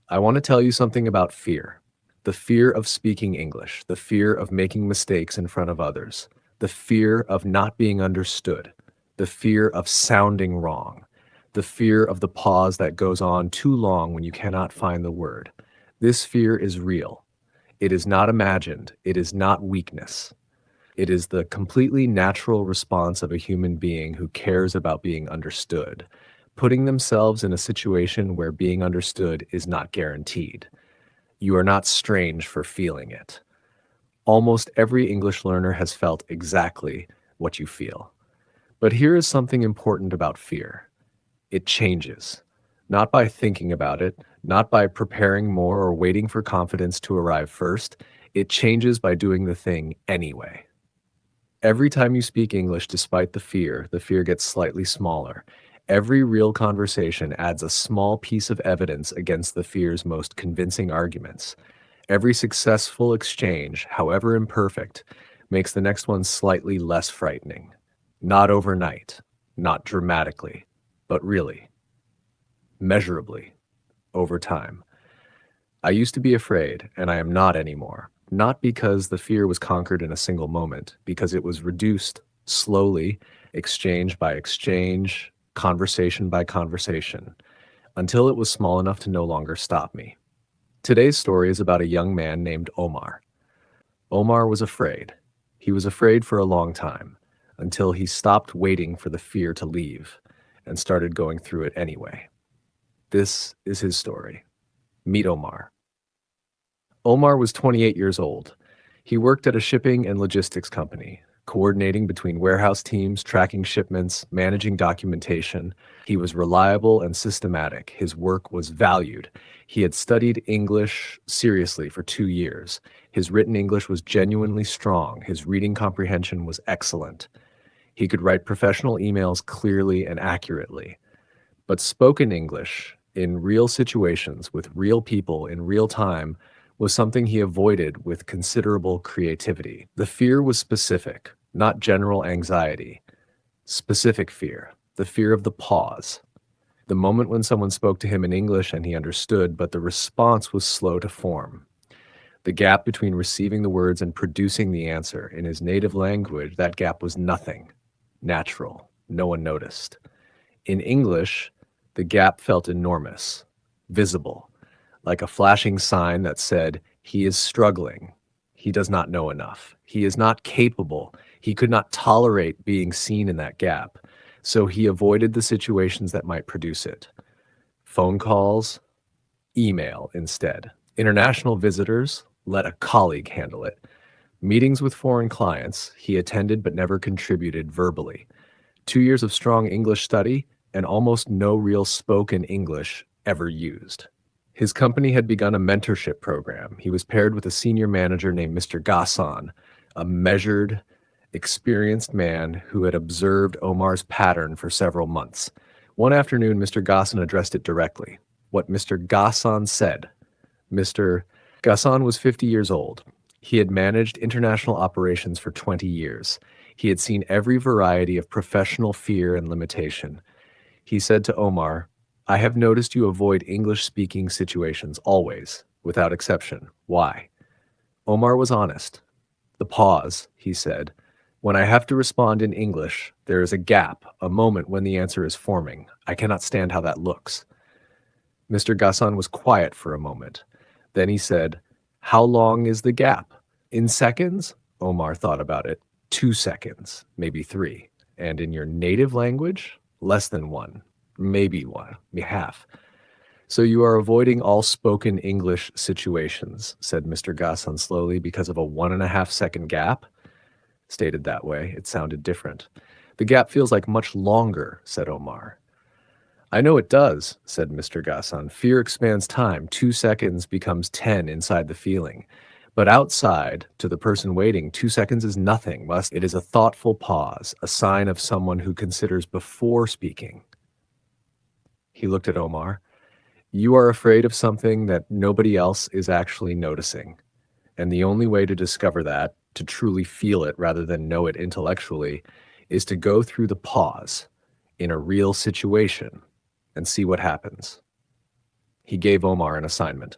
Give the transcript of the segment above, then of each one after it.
I want to tell you something about fear. The fear of speaking English, the fear of making mistakes in front of others, the fear of not being understood, the fear of sounding wrong, the fear of the pause that goes on too long when you cannot find the word. This fear is real. It is not imagined. It is not weakness. It is the completely natural response of a human being who cares about being understood, putting themselves in a situation where being understood is not guaranteed. You are not strange for feeling it. Almost every English learner has felt exactly what you feel. But here is something important about fear. It changes. Not by thinking about it, not by preparing more or waiting for confidence to arrive first. It changes by doing the thing anyway. Every time you speak English despite the fear gets slightly smaller. Every real conversation adds a small piece of evidence against the fear's most convincing arguments. Every successful exchange, however imperfect, makes the next one slightly less frightening. Not overnight, not dramatically, but really, measurably, over time. I used to be afraid, and I am not anymore. Not because the fear was conquered in a single moment, because it was reduced slowly, exchange by exchange, conversation by conversation, until it was small enough to no longer stop me. Today's story is about a young man named Omar. Omar was afraid. He was afraid for a long time, until he stopped waiting for the fear to leave and started going through it anyway. This is his story. Meet Omar. Omar was 28 years old. He worked at a shipping and logistics company, coordinating between warehouse teams, tracking shipments, managing documentation. He was reliable and systematic. His work was valued. He had studied English seriously for 2 years. His written English was genuinely strong. His reading comprehension was excellent. He could write professional emails clearly and accurately. But spoken English, in real situations with real people in real time, was something he avoided with considerable creativity. The fear was specific, not general anxiety. Specific fear, the fear of the pause. The moment when someone spoke to him in English and he understood, but the response was slow to form. The gap between receiving the words and producing the answer in his native language, that gap was nothing. Natural. No one noticed. In English, the gap felt enormous, visible, like a flashing sign that said, he is struggling. He does not know enough. He is not capable. He could not tolerate being seen in that gap. So he avoided the situations that might produce it. Phone calls, email instead. International visitors, let a colleague handle it. Meetings with foreign clients, he attended but never contributed verbally. 2 years of strong English study and almost no real spoken English ever used. His company had begun a mentorship program. He was paired with a senior manager named Mr. Gassan, a measured, experienced man who had observed Omar's pattern for several months. One afternoon, Mr. Gassan addressed it directly. What Mr. Gassan said. Mr. Gassan was 50 years old. He had managed international operations for 20 years. He had seen every variety of professional fear and limitation. He said to Omar, I have noticed you avoid English-speaking situations always, without exception. Why? Omar was honest. The pause, he said. When I have to respond in English, there is a gap, a moment when the answer is forming. I cannot stand how that looks. Mr. Gassan was quiet for a moment. Then he said, How long is the gap? In seconds? Omar thought about it. 2 seconds, maybe 3. And in your native language? Less than 1, maybe 1, maybe half. So you are avoiding all spoken English situations, said Mr. Gassan slowly, because of a 1.5 second gap? Stated that way, it sounded different. The gap feels like much longer, said Omar. I know it does, said Mr. Gassan. Fear expands time. 2 seconds becomes 10 inside the feeling. But outside, to the person waiting, 2 seconds is nothing. It is a thoughtful pause, a sign of someone who considers before speaking. He looked at Omar. You are afraid of something that nobody else is actually noticing. And the only way to discover that, to truly feel it rather than know it intellectually, is to go through the pause in a real situation and see what happens. He gave Omar an assignment.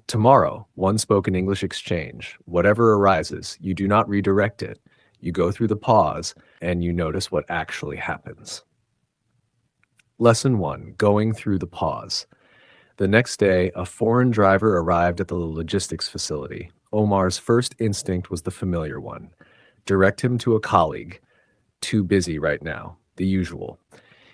Tomorrow, one spoken English exchange. Whatever arises, you do not redirect it. You go through the pause and you notice what actually happens. Lesson 1. Going through the pause. The next day, a foreign driver arrived at the logistics facility. Omar's first instinct was the familiar one. Direct him to a colleague. Too busy right now. The usual.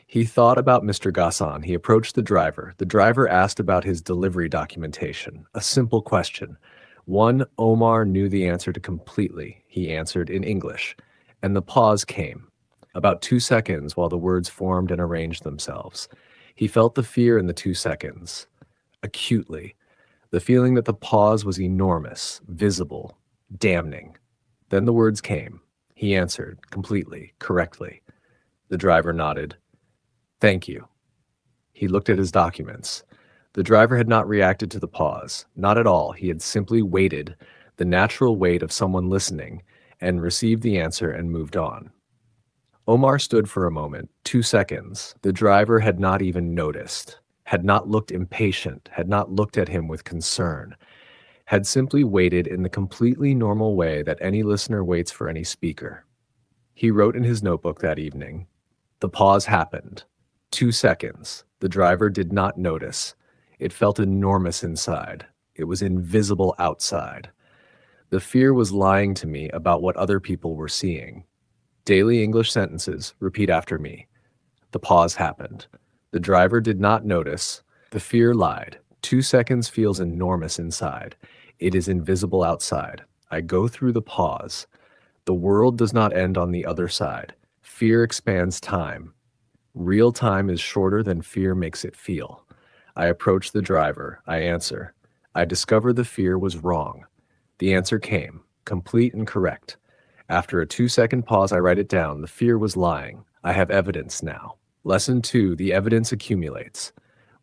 He thought about Mr. Gassan. He approached the driver. The driver asked about his delivery documentation. A simple question. One Omar knew the answer to completely. He answered in English. And the pause came. About 2 seconds while the words formed and arranged themselves. He felt the fear in the 2 seconds. Acutely. The feeling that the pause was enormous, visible, damning. Then the words came. He answered, completely, correctly. The driver nodded. Thank you. He looked at his documents. The driver had not reacted to the pause. Not at all. He had simply waited, the natural wait of someone listening, and received the answer and moved on. Omar stood for a moment, 2 seconds. The driver had not even noticed, had not looked impatient, had not looked at him with concern, had simply waited in the completely normal way that any listener waits for any speaker. He wrote in his notebook that evening. The pause happened. 2 seconds. The driver did not notice. It felt enormous inside. It was invisible outside. The fear was lying to me about what other people were seeing. Daily English sentences. Repeat after me. The pause happened. The driver did not notice. The fear lied. 2 seconds feels enormous inside. It is invisible outside. I go through the pause. The world does not end on the other side. Fear expands time. Real time is shorter than fear makes it feel. I approach the driver. I answer. I discover the fear was wrong. The answer came, complete and correct. After a 2-second pause, I write it down. The fear was lying. I have evidence now. Lesson 2, the evidence accumulates.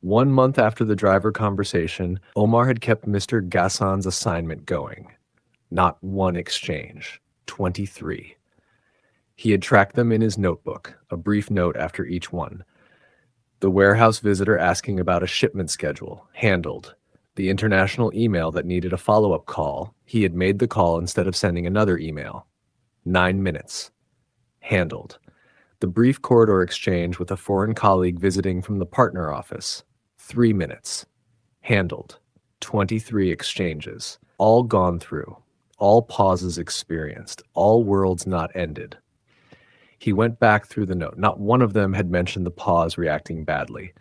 1 month after the driver conversation, Omar had kept Mr. Gassan's assignment going. Not one exchange, 23. He had tracked them in his notebook, a brief note after each one. The warehouse visitor asking about a shipment schedule, handled. The international email that needed a follow-up call, he had made the call instead of sending another email. 9 minutes. Handled. The brief corridor exchange with a foreign colleague visiting from the partner office. 3 minutes. Handled. 23 exchanges. All gone through. All pauses experienced. All worlds not ended. He went back through the note. Not one of them had mentioned the pause reacting badly.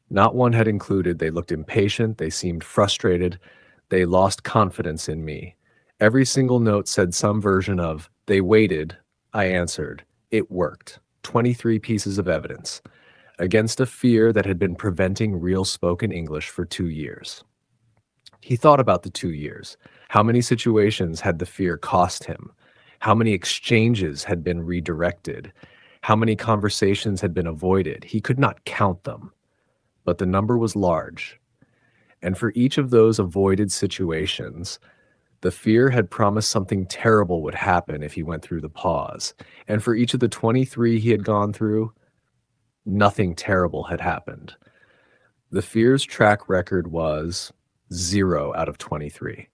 Not one had included they looked impatient, they seemed frustrated, they lost confidence in me. Every single note said some version of, they waited, I answered, it worked. 23 pieces of evidence against a fear that had been preventing real spoken English for 2 years. He thought about the 2 years. How many situations had the fear cost him? How many exchanges had been redirected? How many conversations had been avoided? He could not count them, but the number was large. And for each of those avoided situations, the fear had promised something terrible would happen if he went through the pause. And for each of the 23 he had gone through, nothing terrible had happened. The fear's track record was 0 out of 23.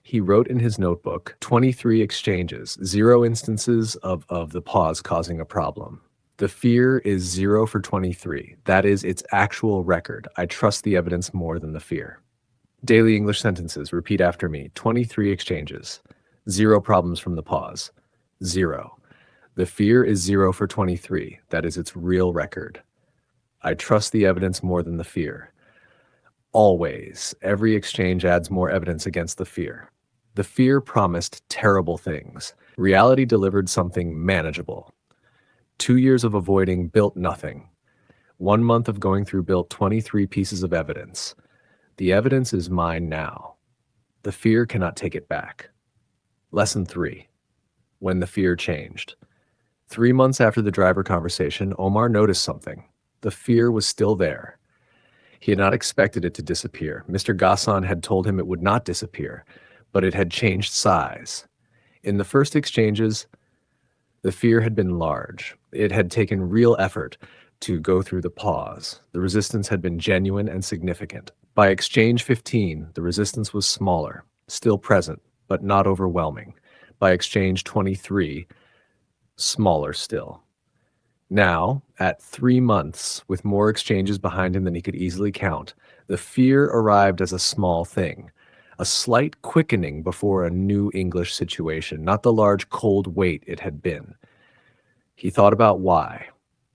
He wrote in his notebook, 23 exchanges, 0 instances of the pause causing a problem. The fear is 0 for 23. That is its actual record. I trust the evidence more than the fear. Daily English sentences. Repeat after me. 23 exchanges. 0 problems from the pause. 0. The fear is 0 for 23. That is its real record. I trust the evidence more than the fear. Always. Every exchange adds more evidence against the fear. The fear promised terrible things. Reality delivered something manageable. 2 years of avoiding built nothing. 1 month of going through built 23 pieces of evidence. The evidence is mine now. The fear cannot take it back. Lesson 3. When the fear changed. 3 months after the driver conversation, Omar noticed something. The fear was still there. He had not expected it to disappear. Mr. Gassan had told him it would not disappear, but it had changed size. In the first exchanges, the fear had been large. It had taken real effort to go through the pause. The resistance had been genuine and significant. By exchange 15, the resistance was smaller, still present, but not overwhelming. By exchange 23, smaller still. Now, at 3 months, with more exchanges behind him than he could easily count, the fear arrived as a small thing, a slight quickening before a new English situation, not the large cold weight it had been. He thought about why.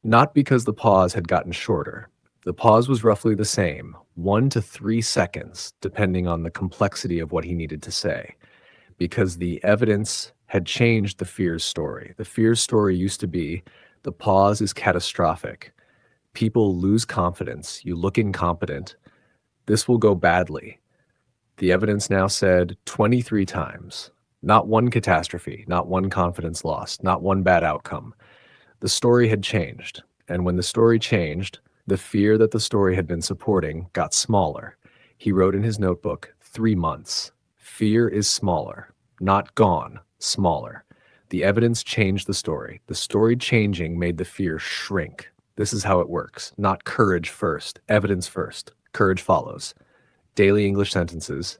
Not because the pause had gotten shorter. The pause was roughly the same, 1 to 3 seconds, depending on the complexity of what he needed to say. Because the evidence had changed the fear's story. The fear's story used to be, the pause is catastrophic. People lose confidence. You look incompetent. This will go badly. The evidence now said 23 times. Not one catastrophe, not one confidence loss, not one bad outcome. The story had changed, and when the story changed, the fear that the story had been supporting got smaller. He wrote in his notebook, 3 months. Fear is smaller, not gone, smaller. The evidence changed the story. The story changing made the fear shrink. This is how it works. Not courage first, evidence first. Courage follows. Daily English sentences.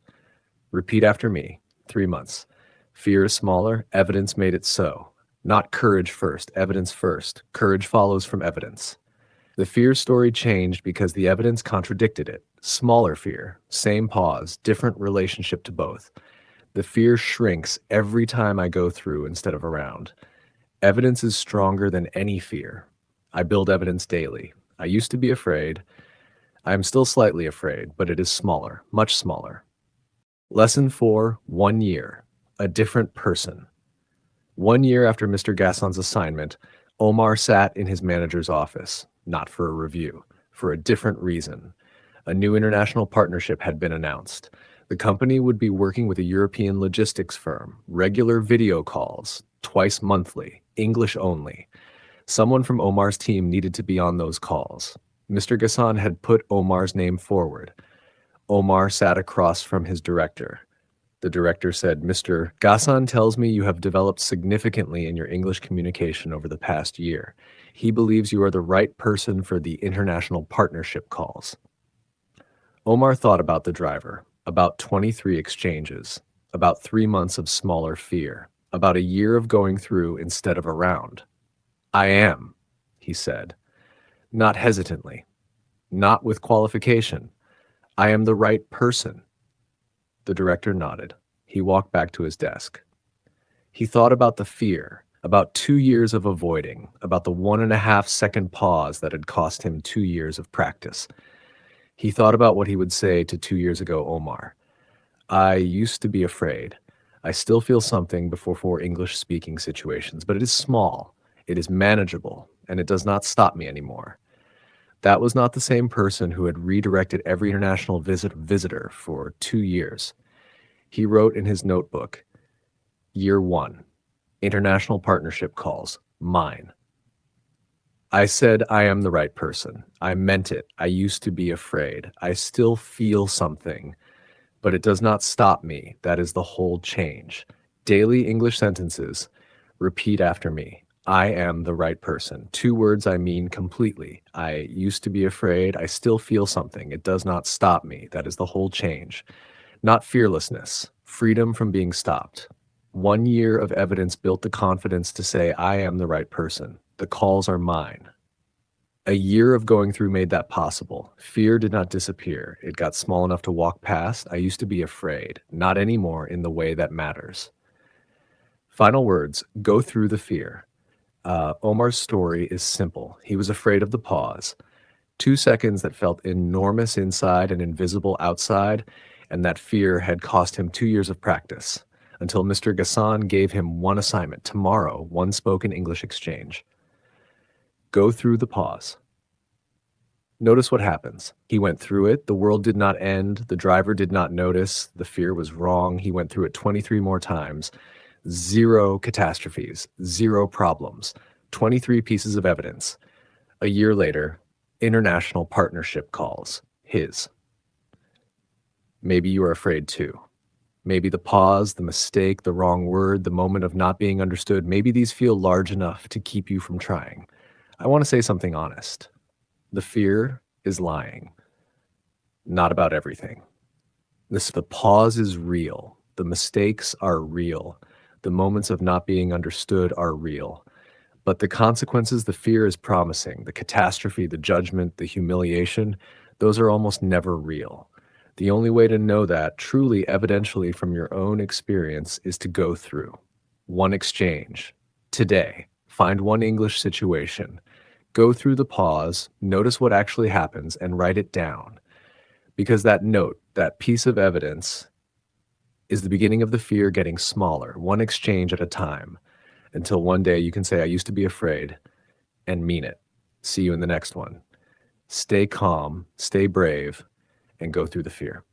Repeat after me. 3 months. Fear is smaller, evidence made it so. Not courage first, evidence first. Courage follows from evidence. The fear story changed because the evidence contradicted it. Smaller fear, same pause, different relationship to both. The fear shrinks every time I go through instead of around. Evidence is stronger than any fear. I build evidence daily. I used to be afraid. I am still slightly afraid, but it is smaller, much smaller. Lesson 4, 1 year. A different person. 1 year after Mr. Gasson's assignment, Omar sat in his manager's office, not for a review, for a different reason. A new international partnership had been announced. The company would be working with a European logistics firm, regular video calls, twice monthly, English only. Someone from Omar's team needed to be on those calls. Mr. Gasson had put Omar's name forward. Omar sat across from his director. The director said, "Mr. Gasson tells me you have developed significantly in your English communication over the past year. He believes you are the right person for the international partnership calls." Omar thought about the driver, about 23 exchanges, about 3 months of smaller fear, about a year of going through instead of around. "I am," he said, not hesitantly, not with qualification. "I am the right person." The director nodded. He walked back to his desk. He thought about the fear, about 2 years of avoiding, about the 1.5-second pause that had cost him 2 years of practice. He thought about what he would say to 2 years ago Omar. "I used to be afraid. I still feel something before English-speaking situations, but it is small, it is manageable, and it does not stop me anymore." That was not the same person who had redirected every international visitor for 2 years. He wrote in his notebook, Year 1, international partnership calls, mine. I said I am the right person. I meant it. I used to be afraid. I still feel something, but it does not stop me. That is the whole change. Daily English sentences. Repeat after me. I am the right person. 2 words I mean completely. I used to be afraid. I still feel something. It does not stop me. That is the whole change. Not fearlessness. Freedom from being stopped. 1 year of evidence built the confidence to say I am the right person. The calls are mine. A year of going through made that possible. Fear did not disappear. It got small enough to walk past. I used to be afraid. Not anymore in the way that matters. Final words. Go through the fear. Omar's story is simple. He was afraid of the pause. 2 seconds that felt enormous inside and invisible outside, and that fear had cost him 2 years of practice, until Mr. Gasson gave him one assignment, tomorrow, one spoken English exchange. Go through the pause. Notice what happens. He went through it. The world did not end. The driver did not notice. The fear was wrong. He went through it 23 more times. 0 catastrophes, 0 problems, 23 pieces of evidence. A year later, international partnership calls, his. Maybe you are afraid too. Maybe the pause, the mistake, the wrong word, the moment of not being understood, maybe these feel large enough to keep you from trying. I want to say something honest. The fear is lying, not about everything. The pause is real. The mistakes are real. The moments of not being understood are real. But the consequences the fear is promising, the catastrophe, the judgment, the humiliation, those are almost never real. The only way to know that truly evidentially from your own experience is to go through one exchange today. Find one English situation. Go through the pause, notice what actually happens, and write it down. Because that note, that piece of evidence, is the beginning of the fear getting smaller, one exchange at a time, until one day you can say, I used to be afraid, and mean it. See you in the next one. Stay calm, stay brave, and go through the fear.